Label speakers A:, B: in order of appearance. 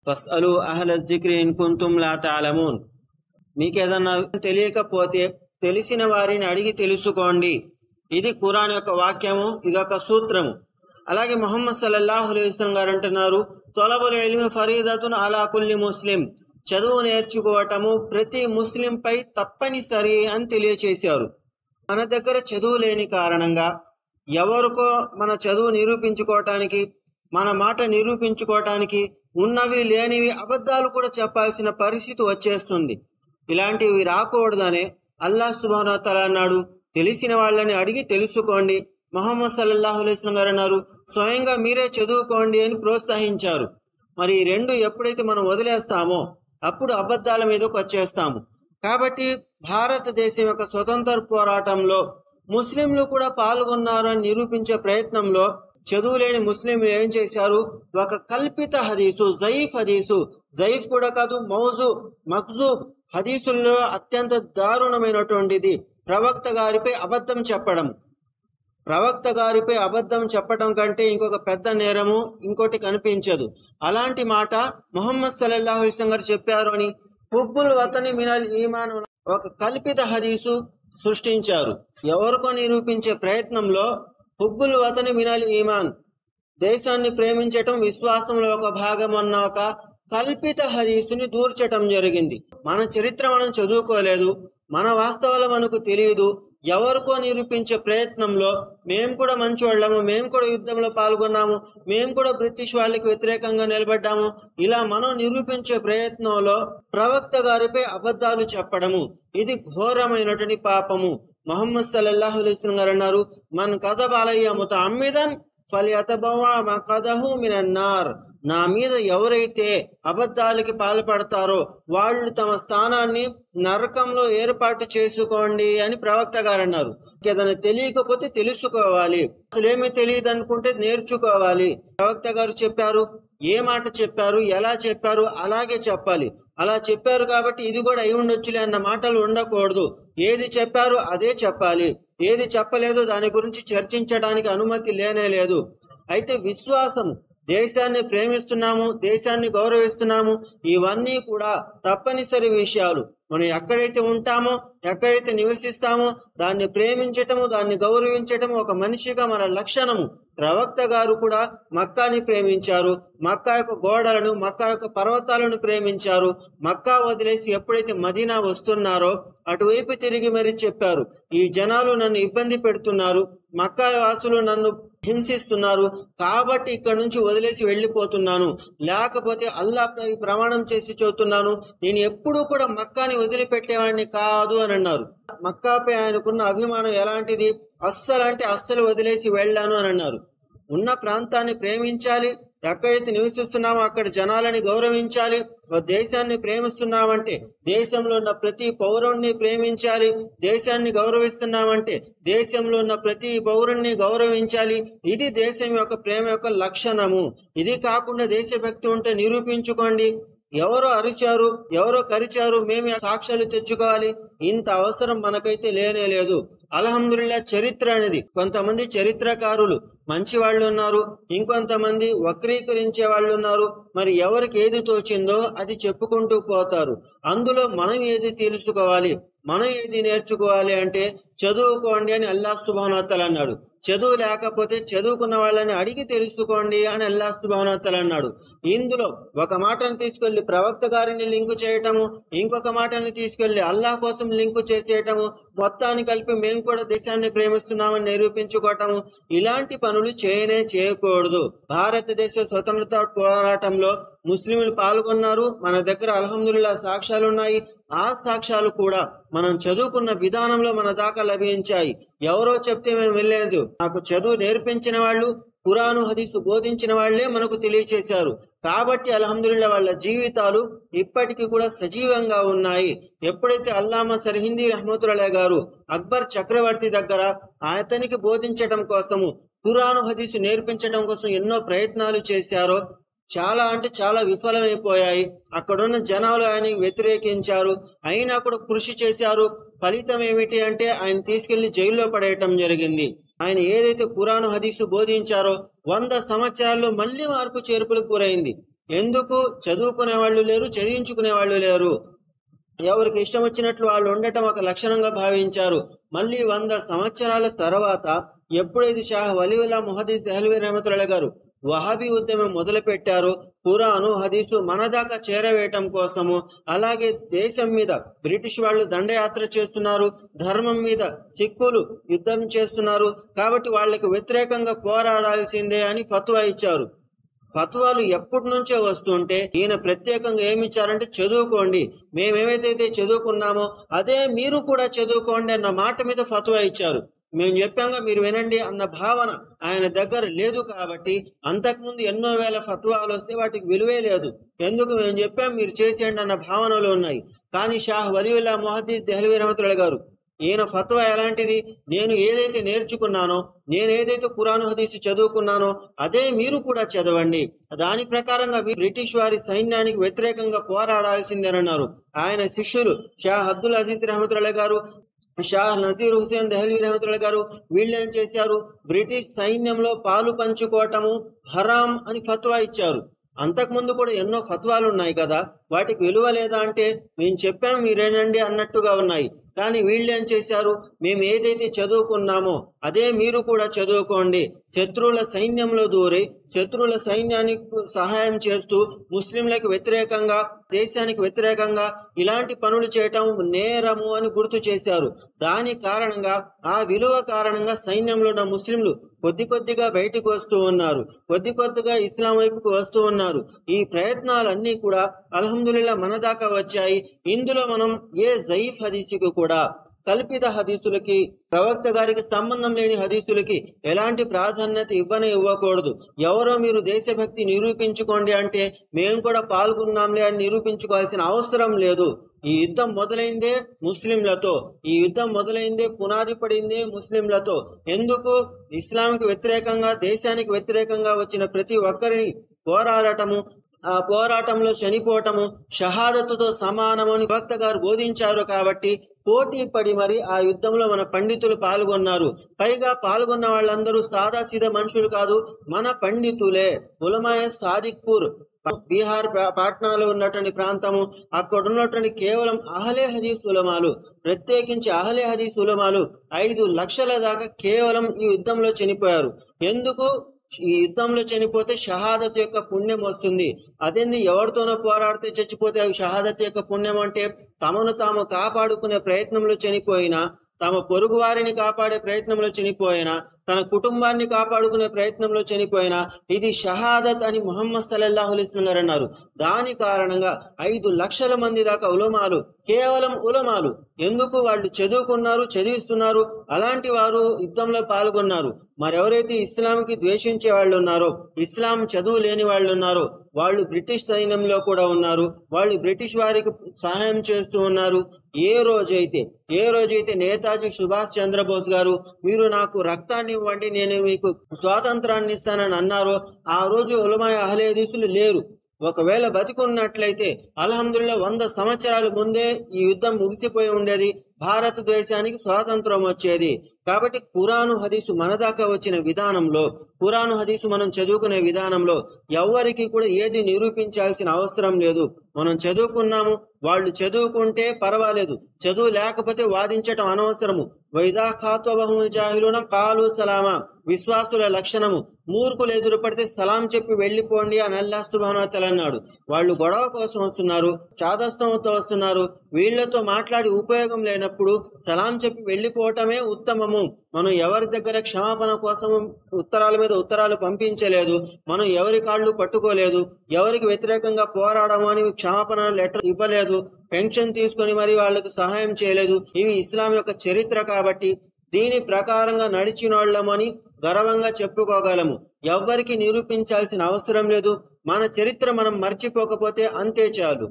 A: ఫస్అలు Ahle Zikri in కుంతుం లా తఅలమూన్. మీకేదన్నా తెలియకపోతే తెలిసిన వారిని అడిగి తెలుసుకోండి. ఇది ఖురాన్ యొక్క వాక్యము, ఇదొక సూత్రము. అలాగే ముహమ్మద్ సల్లల్లాహు అలైహి వసల్లం గారు అంటున్నారు, తొలబుల్ ఇల్మి ఫరీదతున్ అలా కుల్లి ముస్లిం. చదువు నేర్చుకోవటము ప్రతి ముస్లింపై తప్పనిసరి అని తెలియచేశారు. మన దగ్గర చదువు లేని కారణంగా ఎవరికో మన చదువు నిరూపించుకోవటానికి, మన మాట నిరూపించుకోవటానికి ఉన్నవి లేనివి అబద్ధాలు కూడా చెప్పాల్సిన పరిస్థితి వచ్చేస్తుంది. ఇలాంటివి రాకూడదనే అల్లాహ్ సుబ్హానహు వ తఆలా అన్నాడు, తెలిసిన వాళ్ళని అడిగి తెలుసుకోండి. ముహమ్మద్ సల్లల్లాహు అలైహి వసల్లం గారు అన్నారు, స్వయంగా మీరే చదువుకోండి అని ప్రోత్సహించారు. మరి ఈ రెండు ఎప్పుడైతే మనం వదిలేస్తామో అప్పుడు అబద్ధాల మీదకి వచ్చేస్తాము. కాబట్టి భారతదేశం యొక్క స్వతంత్ర పోరాటంలో ముస్లింలు కూడా పాల్గొన్నారు అని నిరూపించే ప్రయత్నంలో చదువులేని ముస్లింలు ఏం చేశారు, ఒక కల్పిత హదీసు, జయీఫ్ కూడా కాదు, మక్జూబ్ హదీసుల్లో అత్యంత దారుణమైనటువంటిది ప్రవక్త గారిపై అబద్ధం చెప్పడం. ప్రవక్త గారిపై అబద్ధం చెప్పడం కంటే ఇంకొక పెద్ద నేరము ఇంకోటి కనిపించదు. అలాంటి మాట ముహమ్మద్ సల్లల్లాహు అలైహి వసల్లం గారు చెప్పారు అని హుబ్బుల్ వతని మినల్ ఈమాన్ ఒక కల్పిత హదీసు సృష్టించారు. ఎవరికో నిరూపించే ప్రయత్నంలో హుబ్బుల్ వతని మినల్ ఈమాన్, దేశాన్ని ప్రేమించటం విశ్వాసంలో ఒక భాగం అన్న ఒక కల్పిత హదీసుని దూర్చటం జరిగింది. మన చరిత్ర మనం చదువుకోలేదు, మన వాస్తవాలు మనకు తెలియదు. ఎవరికో నిరూపించే ప్రయత్నంలో మేము కూడా మంచోళ్ళము, మేము కూడా యుద్ధంలో పాల్గొన్నాము, మేము కూడా బ్రిటిష్ వాళ్ళకి వ్యతిరేకంగా నిలబడ్డాము, ఇలా మనం నిరూపించే ప్రయత్నంలో ప్రవక్త గారిపై అబద్ధాలు చెప్పడము, ఇది ఘోరమైనటువంటి పాపము. ముహమ్మద్ సల్లల్లాహు అలైహి వసల్లం గారు అన్నారు, మన్ కదబ అలయ్య ముతఅమ్మిదన్ ఫల్యతబవ్వ మఖదహు మినన్ నార్. నా మీద ఎవరైతే అబద్ధాలకి పాల్పడతారో వాళ్ళు తమ స్థానాన్ని నరకంలో ఏర్పాటు చేసుకోండి అని ప్రవక్త గారు అన్నారు. ఏదైనా తెలియకపోతే తెలుసుకోవాలి, అసలేమీ తెలియదు అనుకుంటే నేర్చుకోవాలి. ప్రవక్త గారు చెప్పారు, ఏ మాట చెప్పారు, ఎలా చెప్పారు అలాగే చెప్పాలి. అలా చెప్పారు కాబట్టి ఇది కూడా అయి ఉండొచ్చులే అన్న మాటలు ఉండకూడదు. ఏది చెప్పారు అదే చెప్పాలి, ఏది చెప్పలేదో దాని గురించి చర్చించడానికి అనుమతి లేనే లేదు. అయితే విశ్వాసం, దేశాన్ని ప్రేమిస్తున్నాము, దేశాన్ని గౌరవిస్తున్నాము, ఇవన్నీ కూడా తప్పనిసరి విషయాలు. మనం ఎక్కడైతే ఉంటామో, ఎక్కడైతే నివసిస్తామో దాన్ని ప్రేమించటము, దాన్ని గౌరవించటము ఒక మనిషిగా మన లక్షణము. ప్రవక్త గారు కూడా మక్కాని ప్రేమించారు, మక్కా యొక్క గోడలను, మక్కా యొక్క పర్వతాలను ప్రేమించారు. మక్కా వదిలేసి ఎప్పుడైతే మదీనా వస్తున్నారో అటువైపు తిరిగి మరి చెప్పారు, ఈ జనాలు నన్ను ఇబ్బంది పెడుతున్నారు, మక్కా వాసులు నన్ను హింసిస్తున్నారు, కాబట్టి ఇక్కడ నుంచి వదిలేసి వెళ్ళిపోతున్నాను, లేకపోతే అల్లాహ్ ప్రమాణం చేసి చెబుతున్నాను, నేను ఎప్పుడూ కూడా మక్కాని వదిలిపెట్టేవాడిని కాదు అని అన్నారు. మక్కాపై ఆయనకున్న అభిమానం ఎలాంటిది, అస్సలు వదిలేసి వెళ్ళాను అని అన్నారు. ఉన్న ప్రాంతాన్ని ప్రేమించాలి, ఎక్కడైతే నివసిస్తున్నామో అక్కడ జనాలని గౌరవించాలి. దేశాన్ని ప్రేమిస్తున్నామంటే దేశంలో ఉన్న ప్రతి పౌరుణ్ణి ప్రేమించాలి, దేశాన్ని గౌరవిస్తున్నామంటే దేశంలో ఉన్న ప్రతి పౌరుణ్ణి గౌరవించాలి. ఇది దేశం యొక్క ప్రేమ యొక్క లక్షణము. ఇది కాకుండా దేశభక్తి ఉంటే నిరూపించుకోండి, ఎవరో అరిచారు, ఎవరో కరిచారు, మేము సాక్ష్యాలు తెచ్చుకోవాలి, ఇంత అవసరం మనకైతే లేనే లేదు. అల్హమ్దులిల్లా చరిత్ర అనేది కొంతమంది చరిత్రకారులు మంచి వాళ్ళు ఉన్నారు, ఇంకొంతమంది వక్రీకరించే వాళ్ళు ఉన్నారు. మరి ఎవరికి ఏది తోచిందో అది చెప్పుకుంటూ పోతారు. అందులో మనం ఏది తెలుసుకోవాలి, మనం ఏది నేర్చుకోవాలి అంటే చదువుకోండి అని అల్లాహ్ సుబ్హానహు వ తఆలా అన్నాడు. చదువు లేకపోతే చదువుకున్న వాళ్ళని అడిగి తెలుసుకోండి అని అల్లాహ్ సుబ్హానహు వ తఆలా అన్నాడు. ఇందులో ఒక మాటను తీసుకెళ్లి ప్రవక్త గారిని లింకు చేయటము, ఇంకొక మాటని తీసుకెళ్లి అల్లాహ్ కోసం లింకు చేసేయటము, మొత్తాన్ని కలిపి మేము కూడా దేశాన్ని ప్రేమిస్తున్నామని నిరూపించుకోవటము, ఇలాంటి పనులు చేయకూడదు. భారతదేశ స్వతంత్రత పోరాటంలో ముస్లింలు పాల్గొన్నారు. మన దగ్గర అల్హమ్దులిల్లా సాక్ష్యాలు ఉన్నాయి. ఆ సాక్ష్యాలు కూడా మనం చదువుకున్న విధానంలో మన దాకా లభించాయి. ఎవరో చెప్తే మేము వెళ్ళలేదు, నాకు చదువు నేర్పించిన వాళ్ళు, ఖురాను హదీసు బోధించిన వాళ్లే మనకు తెలియచేశారు. కాబట్టి అల్హమ్దులిల్లా వాళ్ళ జీవితాలు ఇప్పటికీ కూడా సజీవంగా ఉన్నాయి. ఎప్పుడైతే అల్లామా సర్హిందీ రహ్మతుల్లాహి గారు అక్బర్ చక్రవర్తి దగ్గర అతనికి బోధించడం కోసము, ఖురాను హదీసు నేర్పించడం కోసం ఎన్నో ప్రయత్నాలు చేశారో చాలా విఫలమైపోయాయి. అక్కడున్న జనాలు ఆయనకి వ్యతిరేకించారు, అయినా కూడా కృషి చేశారు. ఫలితం ఏమిటి అంటే ఆయన తీసుకెళ్లి జైల్లో పడేయటం జరిగింది. ఆయన ఏదైతే ఖురాను హదీసు బోధించారో 100 సంవత్సరాల్లో మళ్ళీ మార్పు చేర్పులకు గురైంది. ఎందుకు? చదువుకునే వాళ్ళు లేరు, చదివించుకునే వాళ్ళు లేరు. ఎవరికి ఇష్టం వచ్చినట్లు వాళ్ళు ఉండటం ఒక లక్షణంగా భావించారు. మళ్ళీ 100 సంవత్సరాల తర్వాత ఎప్పుడైతే షాహ్ వలీవుల్లా ముహద్దీస్ దెహ్లవీ రహమతుల్లాహి గారు వహాబీ ఉద్యమం మొదలు పెట్టారు, ఖురాను హదీసు మన దాకా చేరవేయటం కోసము, అలాగే దేశం మీద బ్రిటిష్ వాళ్ళు దండయాత్ర చేస్తున్నారు, ధర్మం మీద సిక్కులు యుద్ధం చేస్తున్నారు, కాబట్టి వాళ్ళకి వ్యతిరేకంగా పోరాడాల్సిందే అని ఫత్వా ఇచ్చారు. ఫత్వాలు ఎప్పటి నుంచో వస్తుంటే ఈయన ప్రత్యేకంగా ఏమిచ్చారంటే చదువుకోండి, మేమేమైతే చదువుకున్నామో అదే మీరు కూడా చదువుకోండి అన్న మాట మీద ఫత్వా ఇచ్చారు. మేము చెప్పాంగా మీరు వినండి అన్న భావన ఆయన దగ్గర లేదు. కాబట్టి అంతకుముందు ఎన్నో వేల ఫత్వాలు వస్తే వాటికి విలువే లేదు. ఎందుకు? మేము చెప్పాం మీరు చేసేయండి అన్న భావనలు ఉన్నాయి. కానీ షాహ్ వలీవుల్లా ముహద్దీస్ దెహ్లవీ రహమతుల్లాహి గారు ఈయన ఫత్వా ఎలాంటిది? నేను ఏదైతే నేర్చుకున్నానో, నేను ఏదైతే ఖురాను హదీసు చదువుకున్నానో అదే మీరు కూడా చదవండి, దాని ప్రకారంగా బ్రిటిష్ వారి సైన్యానికి వ్యతిరేకంగా పోరాడాల్సిందేనన్నారు. ఆయన శిష్యులు షాహ్ అబ్దుల్ అజీజ్ రహమతుల్లాహి గారు, షాహ్ నజీర్ హుసేన్ దెహ్లవీ రహమతుల్లాహి గారు వీళ్ళేం చేశారు? బ్రిటిష్ సైన్యంలో పాలు పంచుకోవటము హరాం అని ఫత్వా ఇచ్చారు. అంతకుముందు కూడా ఎన్నో ఫత్వాలు ఉన్నాయి కదా, వాటికి విలువ లేదా అంటే మేము చెప్పాం మీరేనండి అన్నట్టుగా ఉన్నాయి. కానీ వీళ్ళేం చేశారు? మేము ఏదైతే చదువుకున్నామో అదే మీరు కూడా చదువుకోండి, శత్రువుల సైన్యంలో దూరి శత్రువుల సైన్యానికి సహాయం చేస్తూ ముస్లింలకు వ్యతిరేకంగా, దేశానికి వ్యతిరేకంగా ఇలాంటి పనులు చేయటం నేరము అని గుర్తు చేశారు. దాని కారణంగా, ఆ విలువ కారణంగా సైన్యంలో ఉన్న ముస్లింలు కొద్దిగా బయటకు వస్తూ ఉన్నారు, కొద్దిగా ఇస్లాం వైపుకు వస్తూ ఉన్నారు. ఈ ప్రయత్నాలన్నీ కూడా అల్హమ్దులిల్లా మన దాకా వచ్చాయి. ఇందులో మనం ఏ జయీఫ్ హదీసుకి కూడా, కల్పిత హదీసులకి, ప్రవక్త గారికి సంబంధం లేని హదీసులకి ఎలాంటి ప్రాధాన్యత ఇవ్వకూడదు. ఎవరో మీరు దేశభక్తి నిరూపించుకోండి అంటే మేము కూడా పాల్గొన్నాంలే అని నిరూపించుకోవాల్సిన అవసరం లేదు. ఈ యుద్ధం మొదలైందే ముస్లింలతో, ఈ యుద్ధం మొదలైందే, పునాది పడిందే ముస్లింలతో. ఎందుకు? ఇస్లాంకి వ్యతిరేకంగా, దేశానికి వ్యతిరేకంగా వచ్చిన ప్రతి ఒక్కరిని పోరాడటము, ఆ పోరాటంలో చనిపోవటము షహాదతుతో సమానమని ప్రవక్త గారు బోధించారు. కాబట్టి పోటీ పడి మరి ఆ యుద్ధంలో మన పండితులు పాల్గొన్నారు. పైగా పాల్గొన్న వాళ్ళందరూ సాదాసీదా మనుషులు కాదు, మన పండితులే. ఉలమాయే సాదిక్పూర్ బీహార్ పాట్నాలో ఉన్నటువంటి ప్రాంతము, అక్కడ ఉన్నటువంటి కేవలం అహ్లే హదీస్ ఉలమాలు, ప్రత్యేకించి అహ్లే హదీస్ ఉలమాలు 5 లక్షల దాకా కేవలం ఈ యుద్ధంలో చనిపోయారు. ఎందుకు? ఈ యుద్ధంలో చనిపోతే షహాదత్ యొక్క పుణ్యం వస్తుంది. అదేంది? ఎవరితోనో పోరాడితే చచ్చిపోతే షహాదత్ యొక్క పుణ్యం అంటే తమను తాము కాపాడుకునే ప్రయత్నంలో చనిపోయినా, తమ పొరుగు వారిని కాపాడే ప్రయత్నంలో చనిపోయినా, తన కుటుంబాన్ని కాపాడుకునే ప్రయత్నంలో చనిపోయినా ఇది షహాదత్ అని ముహమ్మద్ సల్లల్లాహు అలైహి వసల్లం గారు అన్నారు. దాని కారణంగా 5 లక్షల మంది దాకా ఉలమాలు, కేవలం ఉలమాలు. ఎందుకు? వాళ్ళు చదువుకున్నారు, చదివిస్తున్నారు, అలాంటి వారు యుద్ధంలో పాల్గొన్నారు. మరెవరైతే ఇస్లాంకి ద్వేషించే వాళ్ళు ఉన్నారో, ఇస్లాం చదువు లేని వాళ్ళు ఉన్నారో, వాళ్ళు బ్రిటిష్ సైన్యంలో కూడా ఉన్నారు, వాళ్ళు బ్రిటిష్ వారికి సహాయం చేస్తూ ఉన్నారు. ఏ రోజైతే నేతాజీ సుభాష్ చంద్రబోస్ గారు మీరు నాకు రక్తాన్ని ఇవ్వండి, నేను మీకు స్వాతంత్రాన్ని ఇస్తానని అన్నారో ఆ రోజు ఉలమాయ అహ్లే హదీసులు లేరు. ఒకవేళ బతికున్నట్లయితే అల్హమ్దులిల్లా 100 సంవత్సరాల ముందే ఈ యుద్ధం ముగిసిపోయి ఉండేది, భారతదేశానికి స్వాతంత్రం వచ్చేది. కాబట్టి ఖురాను హదీసు మన దాకా వచ్చిన విధానంలో, ఖురాను హదీసు మనం చదువుకునే విధానంలో ఎవ్వరికి కూడా ఏది నిరూపించాల్సిన అవసరం లేదు. మనం చదువుకున్నాము, వాళ్ళు చదువుకుంటే పర్వాలేదు, చదువు లేకపోతే వాదించటం అనవసరము. వైదా ఖాతబహుల్ జాహిలూన కాలు సలామా, విశ్వాసుల లక్షణము మూర్ఖులు ఎదురుపడితే సలాం చెప్పి వెళ్ళిపోండి అని అల్లాహ్ సుబ్హానహు వ తఆలా అన్నాడు. వాళ్ళు గొడవ కోసం వస్తున్నారు, చాదస్తంతో వస్తున్నారు, వీళ్లతో మాట్లాడి ఉపయోగం లేనప్పుడు సలాం చెప్పి వెళ్ళిపోవటమే ఉత్తమము. మనం ఎవరి దగ్గర క్షమాపణ కోసం ఉత్తరాల మీద ఉత్తరాలు పంపించలేదు, మనం ఎవరి కాళ్ళు పట్టుకోలేదు, ఎవరికి వ్యతిరేకంగా పోరాడము అని క్షమాపణ లెటర్ ఇవ్వలేదు, పెన్షన్ తీసుకొని మరి వాళ్ళకి సహాయం చేయలేదు. ఇవి ఇస్లాం యొక్క చరిత్ర. కాబట్టి దీని ప్రకారంగా నడిచినోళ్ళమని గర్వంగా చెప్పుకోగలము. ఎవ్వరికి నిరూపించాల్సిన అవసరం లేదు. మన చరిత్ర మనం మర్చిపోకపోతే అంతే చాలు.